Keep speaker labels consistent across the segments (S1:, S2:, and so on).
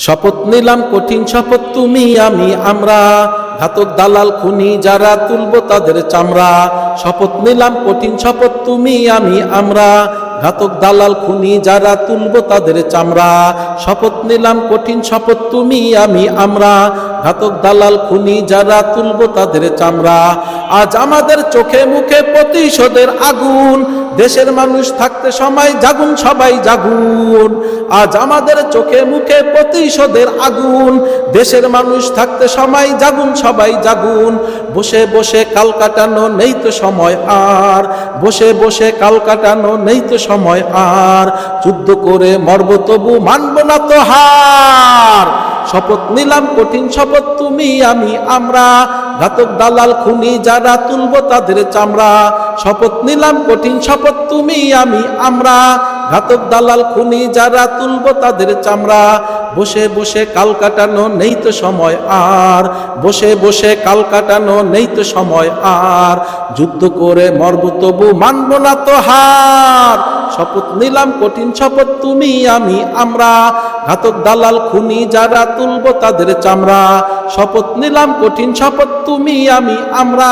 S1: শপথ নিলাম কঠিন শপথ তুমি আমি আমরা, ঘাতক দালাল খুনি যারা তুলব তাদের চামড়া। শপথ নিলাম কঠিন শপথ তুমি আমি আমরা, ঘাতক দালাল খুনি যারা তুলব তাদের চামড়া। শপথ নিলাম কঠিন শপথ তুমি আমি আমরা, ঘাতক দালাল খুনি যারা তুলব তাদের চামড়া। আজ আমাদের চোখে মুখে প্রতিশোধের আগুন, দেশের মানুষ থাকতে সময় জাগুন সবাই জাগুন। আজ আমাদের চোখে মুখে প্রতিশোধের আগুন, দেশের মানুষ থাকতে সময় জাগুন সবাই জাগুন। বসে বসে কাল কাটানো নেই তো সময় আর, বসে বসে কাল কাটানো নেই তো সময় আর, যুদ্ধ করে মরব তবু মানব না তো হার। শপথ নিলাম কঠিন শপথ তুমি আমি আমরা, ঘাতক দালাল খুনি যারা তুলব তাদের চামড়া। শপথ নিলাম কঠিন শপথ তুমি আমি আমরা, ঘাতক দালাল খুনি যারা তুলব তাদের চামড়া। বসে বসে কাল কাটানো নেই তো সময় আর, বসে বসে কাল কাটানো নেই তো সময় আর, যুদ্ধ করে মরব তবু মানব না তো হার। শপথ নিলাম কঠিন শপথ তুমি আমি আমরা, ঘাতক দালাল খুনি যারা তুলব তাদের চামড়া। শপথ নিলাম কঠিন শপথ তুমি আমি আমরা,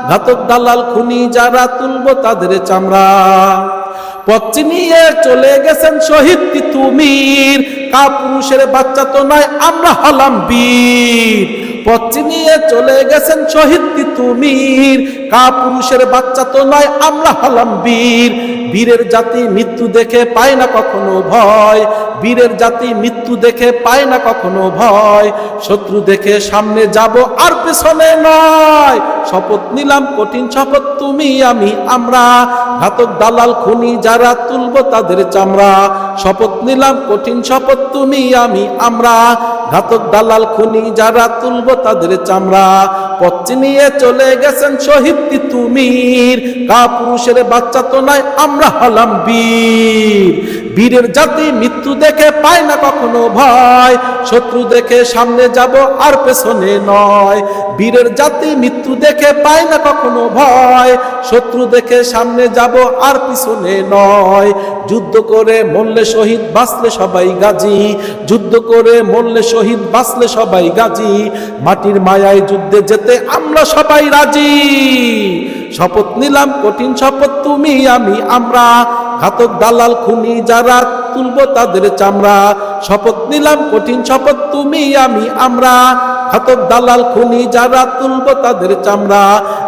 S1: ঘাতক দালাল খুনি যারা তুলব তাদের চামড়া। পথ চিনিয়ে চলে গেছেন শহীদ তিতুমির, কাপুরুষের বাচ্চা তো নয় আমরা হলাম বীর। পথ চিনিয়ে চলে গেছেন শহীদ তিতুমির, কাপুরুষের বাচ্চা তো নয় আমরা হলাম বীর। বীরের জাতি মৃত্যু দেখে পায় না কখনো ভয়, বীরের জাতি মৃত্যু দেখে পায় না কখনো ভয়। শত্রু দেখে সামনে যাব আর পেছনে নয়। শপথ নিলাম কঠিন শপথ তুমি আমি আমরা, ঘাতক দালাল খুনি যারা তুলব তাদের চামড়া। শপথ নিলাম কঠিন শপথ তুমি আমি আমরা, ঘাতক দালাল খুনি যারা তুলব তাদের চামড়া। পথ চিনিয়ে চলে গেছেন শহীদ তিতুমির, কাপুরুষের বাচ্চা তো নয় আমরা হলাম বীর। বীরের জাতি মৃত্যু দেখে পায় না কখনো ভয়, শত্রু দেখে সামনে যাব আর পেছনে নয়। বীরের জাতি মৃত্যু দেখে পায় না কখনো ভয়, শত্রু দেখে সামনে যাব আর পিছনে নয়। যুদ্ধ করে মরলে শহীদ বাঁচলে সবাই গাজী, যুদ্ধ করে মরলে শহীদ বাঁচলে সবাই গাজী। মাটির মায়ায় যুদ্ধে যেতে আমরা সবাই রাজি। শপথ নিলাম কঠিন শপথ তুমি আমি আমরা, ঘাতক দালাল খুনি যারা তুলব তাদের চামড়া। শপথ নিলাম কঠিন শপথ তুমি আমি আমরা, ঘাতক দালাল খুনি যারা তুলব তাদের চামড়া।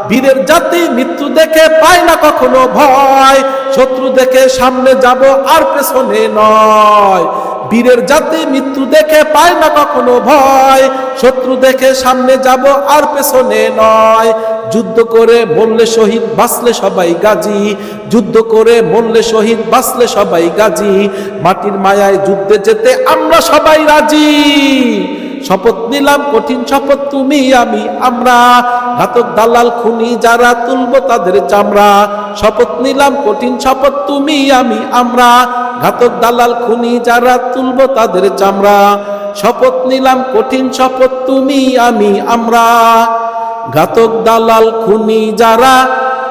S1: বীরের জাতি মৃত্যু দেখে পায় না কখনো ভয়, শত্রু দেখে সামনে যাব আর পেছনে নয়। বীরের জাতি মৃত্যু দেখে পায় না কখনো ভয়, শত্রু দেখে সামনে যাব আর পেছনে নয়। যুদ্ধ করে মরলে শহীদ বাঁচলে সবাই গাজী, যুদ্ধ করে মরলে শহীদ বাঁচলে সবাই গাজী। মাটির মায়ায় যুদ্ধে যেতে আমরা সবাই রাজি। শপথ নিলাম কঠিন শপথ তুমি আমি আমরা, ঘাতক দালাল খুনি যারা তুলব তাদের চামড়া। শপথ নিলাম কঠিন শপথ তুমি আমি আমরা, ঘাতক দালাল খুনি যারা তুলব তাদের চামড়া। শপথ নিলাম কঠিন শপথ তুমি আমি আমরা, ঘাতক দালাল খুনি যারা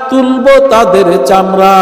S1: তুলব তাদের চামড়া।